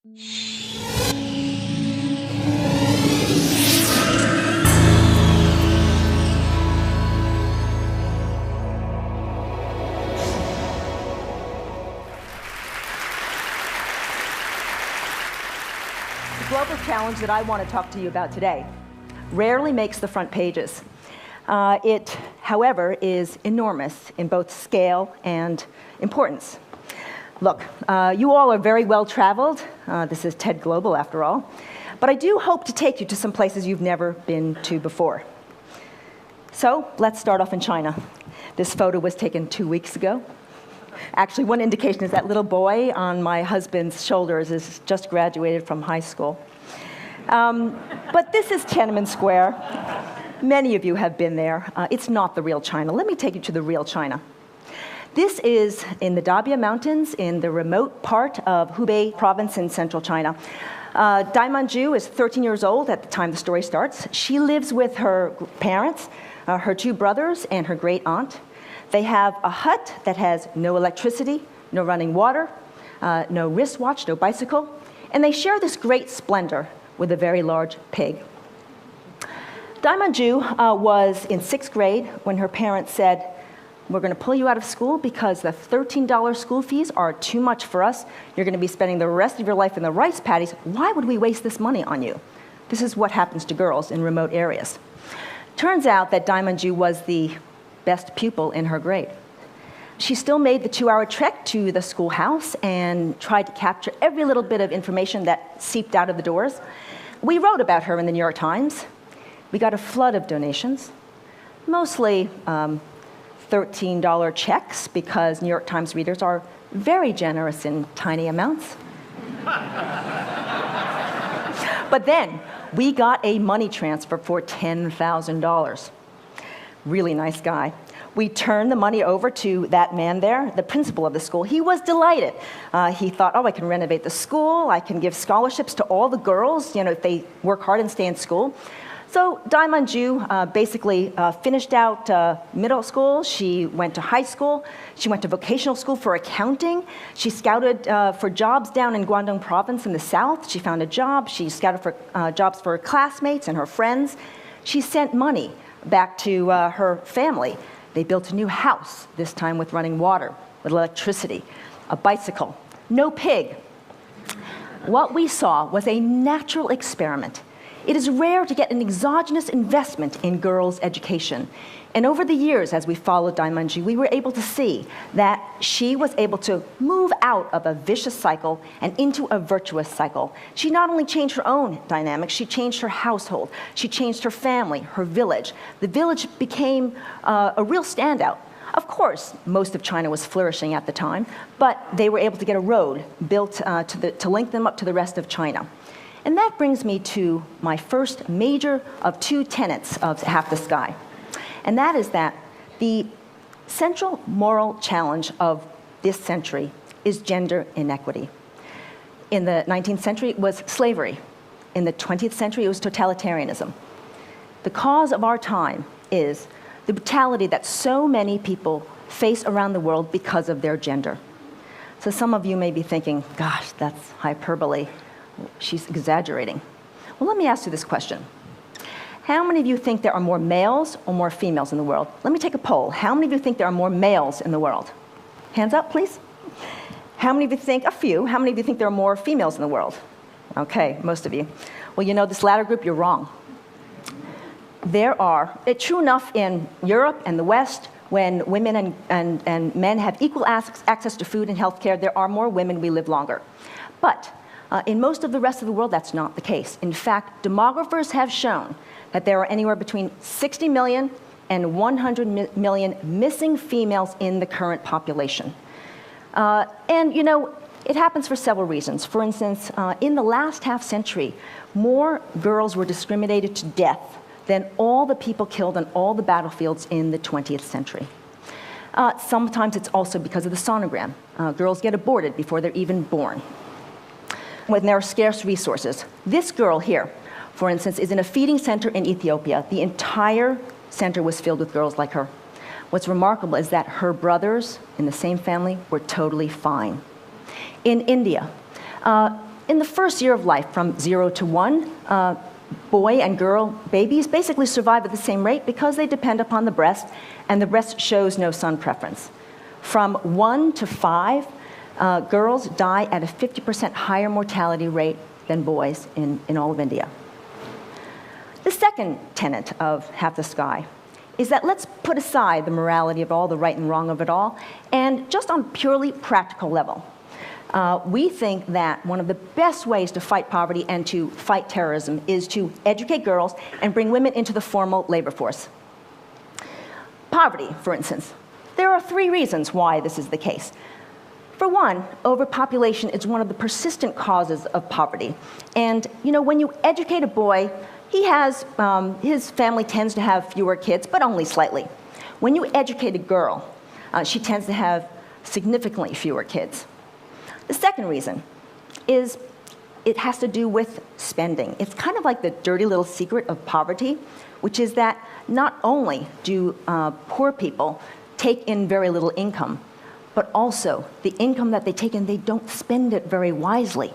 The global challenge that I want to talk to you about today rarely makes the front pages. It, however, is enormous in both scale and importance. Look, you all are very well traveled. This is TED Global, after all. But I do hope to take you to some places you've never been to before. So let's start off in China. This photo was taken 2 weeks ago. Actually, one indication is that little boy on my husband's shoulders is just graduated from high school. But this is Tiananmen Square. Many of you have been there. It's not the real China. Let me take you to the real China. This is in the Dabia Mountains in the remote part of Hubei province in central China. Dai Manju is 13 years old at the time the story starts. She lives with her parents, her 2 brothers, and her great aunt. They have a hut that has no electricity, no running water, no wristwatch, no bicycle, and they share this great splendor with a very large pig. Dai Manju was in 6th grade when her parents said, "We're going to pull you out of school because the $13 school fees are too much for us. You're going to be spending the rest of your life in the rice paddies. Why would we waste this money on you?" This is what happens to girls in remote areas. Turns out that Dai Manju was the best pupil in her grade. She still made the 2-hour trek to the schoolhouse and tried to capture every little bit of information that seeped out of the doors. We wrote about her in the New York Times. We got a flood of donations, mostly $13 checks, because New York Times readers are very generous in tiny amounts. But then we got a money transfer for $10,000. Really nice guy. We turned the money over to that man there, the principal of the school. He was delighted. He thought, oh, I can renovate the school. I can give scholarships to all the girls, if they work hard and stay in school. So Dai Manju basically finished out middle school. She went to high school. She went to vocational school for accounting. She scouted for jobs down in Guangdong province in the south. She found a job. She scouted for jobs for her classmates and her friends. She sent money back to her family. They built a new house, this time with running water, with electricity, a bicycle, no pig. What we saw was a natural experiment. It is rare to get an exogenous investment in girls' education. And over the years, as we followed Dai Manju, we were able to see that she was able to move out of a vicious cycle and into a virtuous cycle. She not only changed her own dynamics, she changed her household. She changed her family, her village. The village became a real standout. Of course, most of China was flourishing at the time, but they were able to get a road built to link them up to the rest of China. And that brings me to my first major of 2 tenets of Half the Sky. And that is that the central moral challenge of this century is gender inequity. In the 19th century, it was slavery. In the 20th century, it was totalitarianism. The cause of our time is the brutality that so many people face around the world because of their gender. So some of you may be thinking, gosh, that's hyperbole. She's exaggerating. Well, let me ask you this question. How many of you think there are more males or more females in the world? Let me take a poll. How many of you think there are more males in the world? Hands up, please. How many of you think, a few, how many of you think there are more females in the world? Okay, most of you. Well, this latter group, you're wrong. There are, it's true enough in Europe and the West, when women and men have equal access to food and healthcare, there are more women, we live longer. But in most of the rest of the world, that's not the case. In fact, demographers have shown that there are anywhere between 60 million and 100 million missing females in the current population. It happens for several reasons. For instance, in the last half century, more girls were discriminated to death than all the people killed on all the battlefields in the 20th century. Sometimes it's also because of the sonogram. Girls get aborted before they're even born, when there are scarce resources. This girl here, for instance, is in a feeding center in Ethiopia. The entire center was filled with girls like her. What's remarkable is that her brothers in the same family were totally fine. In India, In the first year of life, from 0 to 1, boy and girl babies basically survive at the same rate because they depend upon the breast, and the breast shows no son preference. From 1 to 5, girls die at a 50% higher mortality rate than boys in all of India. The second tenet of Half the Sky is that let's put aside the morality of all, the right and wrong of it all, and just on a purely practical level. We think that one of the best ways to fight poverty and to fight terrorism is to educate girls and bring women into the formal labor force. Poverty, for instance. There are 3 reasons why this is the case. For one, overpopulation is one of the persistent causes of poverty. And, when you educate a boy, his family tends to have fewer kids, but only slightly. When you educate a girl, she tends to have significantly fewer kids. The second reason is it has to do with spending. It's kind of like the dirty little secret of poverty, which is that not only do poor people take in very little income, but also the income that they take in, they don't spend it very wisely.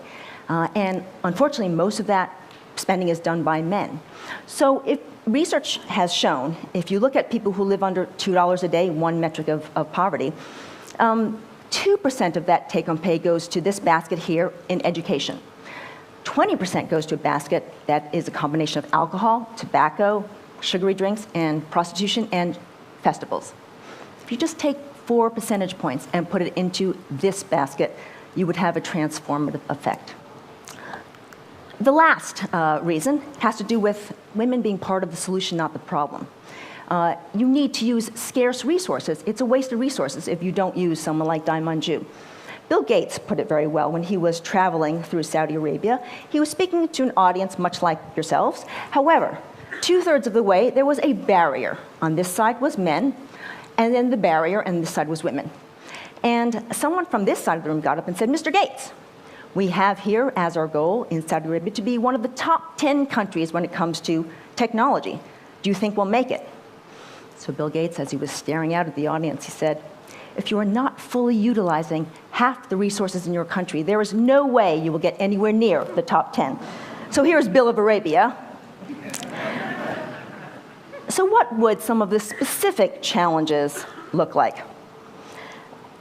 And unfortunately, most of that spending is done by men. So if research has shown, if you look at people who live under $2 a day, one metric of poverty, 2% of that take-home pay goes to this basket here in education. 20% goes to a basket that is a combination of alcohol, tobacco, sugary drinks, and prostitution and festivals. If you just take 4 percentage points and put it into this basket, you would have a transformative effect. The last reason has to do with women being part of the solution, not the problem. You need to use scarce resources. It's a waste of resources if you don't use someone like Dai Manju. Bill Gates put it very well when he was traveling through Saudi Arabia. He was speaking to an audience much like yourselves. However, 2/3 of the way, there was a barrier. On this side was men, and then the barrier on this side was women. And someone from this side of the room got up and said, "Mr. Gates, we have here as our goal in Saudi Arabia to be one of the top 10 countries when it comes to technology. Do you think we'll make it?" So Bill Gates, as he was staring out at the audience, he said, "If you are not fully utilizing half the resources in your country, there is no way you will get anywhere near the top 10. So here's Bill of Arabia. So what would some of the specific challenges look like?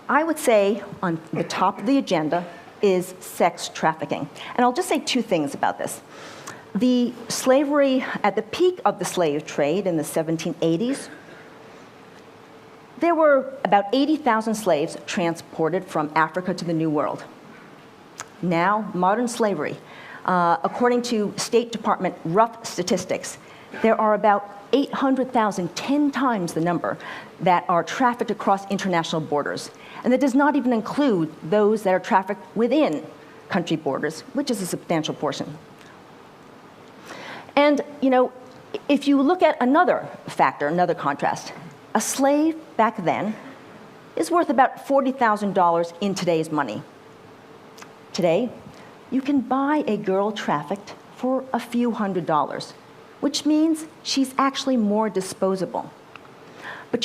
I would say on the top of the agenda is sex trafficking. And I'll just say 2 things about this. The slavery, at the peak of the slave trade in the 1780s, there were about 80,000 slaves transported from Africa to the New World. Now, modern slavery, according to State Department rough statistics, there are about 800,000, 10 times the number, that are trafficked across international borders. And that does not even include those that are trafficked within country borders, which is a substantial portion. And, if you look at another factor, another contrast, a slave back then is worth about $40,000 in today's money. Today, you can buy a girl trafficked for a few $100s, which means she's actually more disposable. But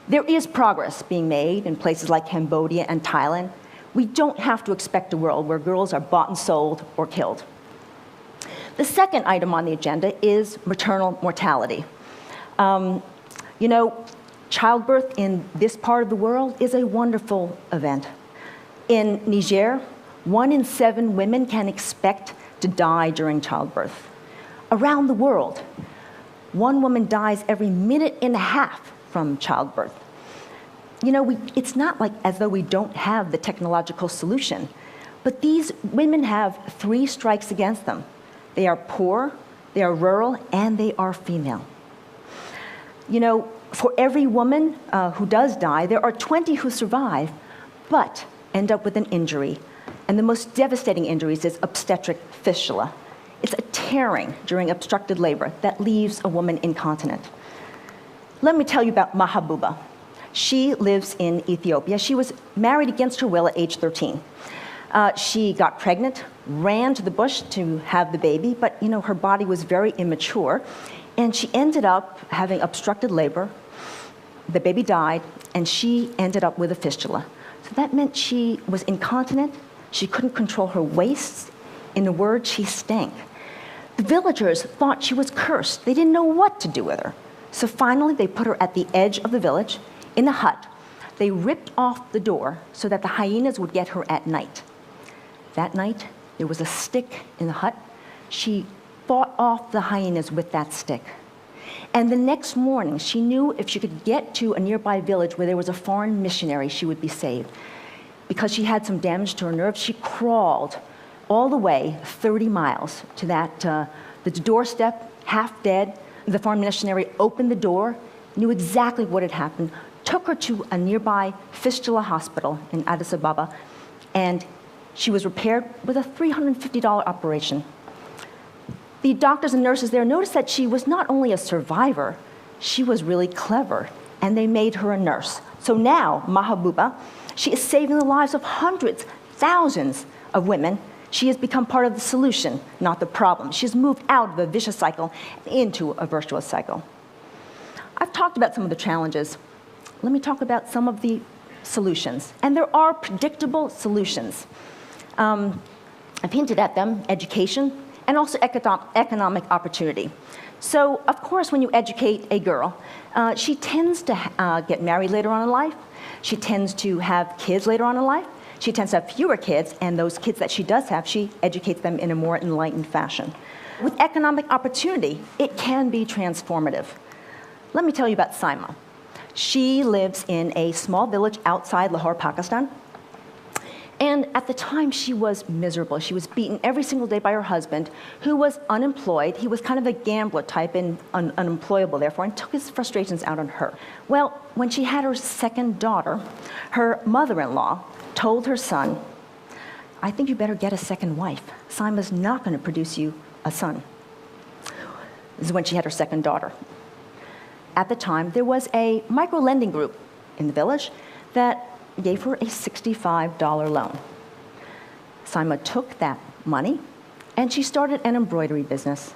there is progress being made in places like Cambodia and Thailand. We don't have to expect a world where girls are bought and sold or killed. The second item on the agenda is maternal mortality. Childbirth in this part of the world is a wonderful event. In Niger, 1 in 7 women can expect to die during childbirth. Around the world, 1 woman dies every minute and a half from childbirth. It's not like as though we don't have the technological solution, but these women have 3 strikes against them. They are poor, they are rural, and they are female. For every woman who does die, there are 20 who survive, but end up with an injury. And the most devastating injuries is obstetric fistula. It's a tearing during obstructed labor that leaves a woman incontinent. Let me tell you about Mahabuba. She lives in Ethiopia. She was married against her will at age 13. She got pregnant, ran to the bush to have the baby, but her body was very immature, and she ended up having obstructed labor. The baby died, and she ended up with a fistula. So that meant she was incontinent, she couldn't control her waist, In a word, she stank. The villagers thought she was cursed. They didn't know what to do with her. So finally, they put her at the edge of the village, in a hut. They ripped off the door so that the hyenas would get her at night. That night, there was a stick in the hut. She fought off the hyenas with that stick. And the next morning, she knew if she could get to a nearby village where there was a foreign missionary, she would be saved. Because she had some damage to her nerves, she crawled all the way 30 miles to the doorstep, half dead. The foreign missionary opened the door, knew exactly what had happened, took her to a nearby fistula hospital in Addis Ababa, and she was repaired with a $350 operation. The doctors and nurses there noticed that she was not only a survivor, she was really clever, and they made her a nurse. So now, Mahabuba, she is saving the lives of hundreds, thousands of women. She has become part of the solution, not the problem. She has moved out of a vicious cycle into a virtuous cycle. I've talked about some of the challenges. Let me talk about some of the solutions. And there are predictable solutions. I've hinted at them: education and also economic opportunity. So, of course, when you educate a girl, she tends to get married later on in life. She tends to have kids later on in life. She tends to have fewer kids, and those kids that she does have, she educates them in a more enlightened fashion. With economic opportunity, it can be transformative. Let me tell you about Saima. She lives in a small village outside Lahore, Pakistan. And at the time, she was miserable. She was beaten every single day by her husband, who was unemployed. He was kind of a gambler type and unemployable, therefore, and took his frustrations out on her. Well, when she had her second daughter, her mother-in-law told her son, "I think you better get a second wife. Saima's not going to produce you a son." This is when she had her second daughter. At the time, there was a micro-lending group in the village that gave her a $65 loan. Saima took that money, and she started an embroidery business.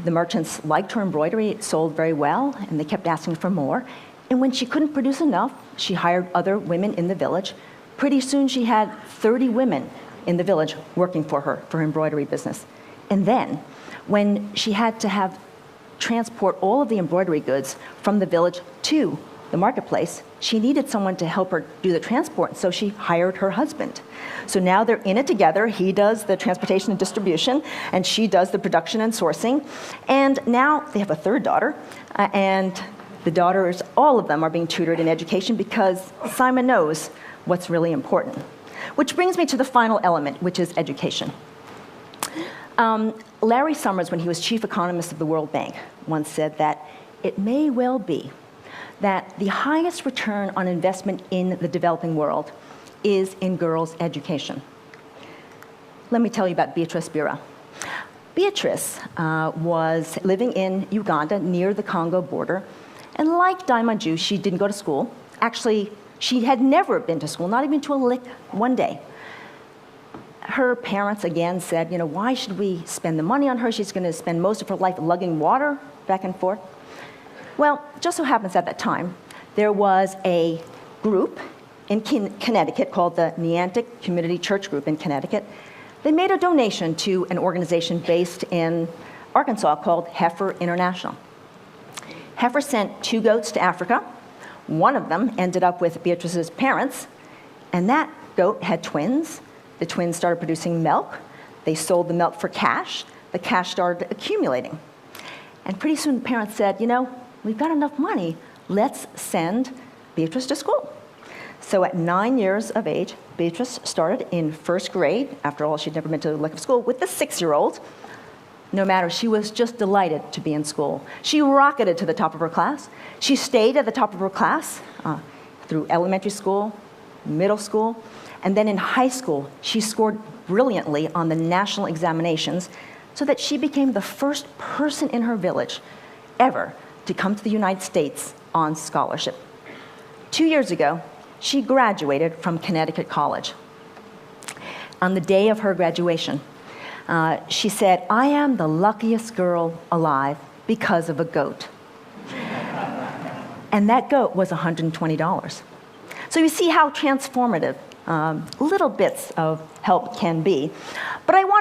The merchants liked her embroidery. It sold very well, and they kept asking for more. And when she couldn't produce enough, she hired other women in the village. Pretty soon, she had 30 women in the village working for her embroidery business. And then, when she had to transport all of the embroidery goods from the village to the marketplace, she needed someone to help her do the transport, so she hired her husband. So now they're in it together. He does the transportation and distribution, and she does the production and sourcing. And now they have a third daughter, and the daughters, all of them, are being tutored in education because Saima knows what's really important. Which brings me to the final element, which is education. Larry Summers, when he was chief economist of the World Bank, once said that it may well be that the highest return on investment in the developing world is in girls' education. Let me tell you about Beatrice Bira. Beatrice was living in Uganda near the Congo border, and like Daimanju, she didn't go to school. Actually, she had never been to school, not even to a lick one day. Her parents again said, why should we spend the money on her? She's going to spend most of her life lugging water back and forth. Well, just so happens at that time, there was a group in Connecticut called the Neantic Community Church Group in Connecticut. They made a donation to an organization based in Arkansas called Heifer International. Heifer sent 2 goats to Africa. One of them ended up with Beatrice's parents, and that goat had twins. The twins started producing milk. They sold the milk for cash. The cash started accumulating. And pretty soon the parents said, we've got enough money. Let's send Beatrice to school. So at 9 years of age, Beatrice started in 1st grade. After all, she'd never been to a lick of school, with the 6-year-old. No matter, she was just delighted to be in school. She rocketed to the top of her class. She stayed at the top of her class through elementary school, middle school, and then in high school, she scored brilliantly on the national examinations so that she became the first person in her village ever to come to the United States on scholarship. 2 years ago, she graduated from Connecticut College. On the day of her graduation, she said, "I am the luckiest girl alive because of a goat." And that goat was $120. So you see how transformative little bits of help can be. But I want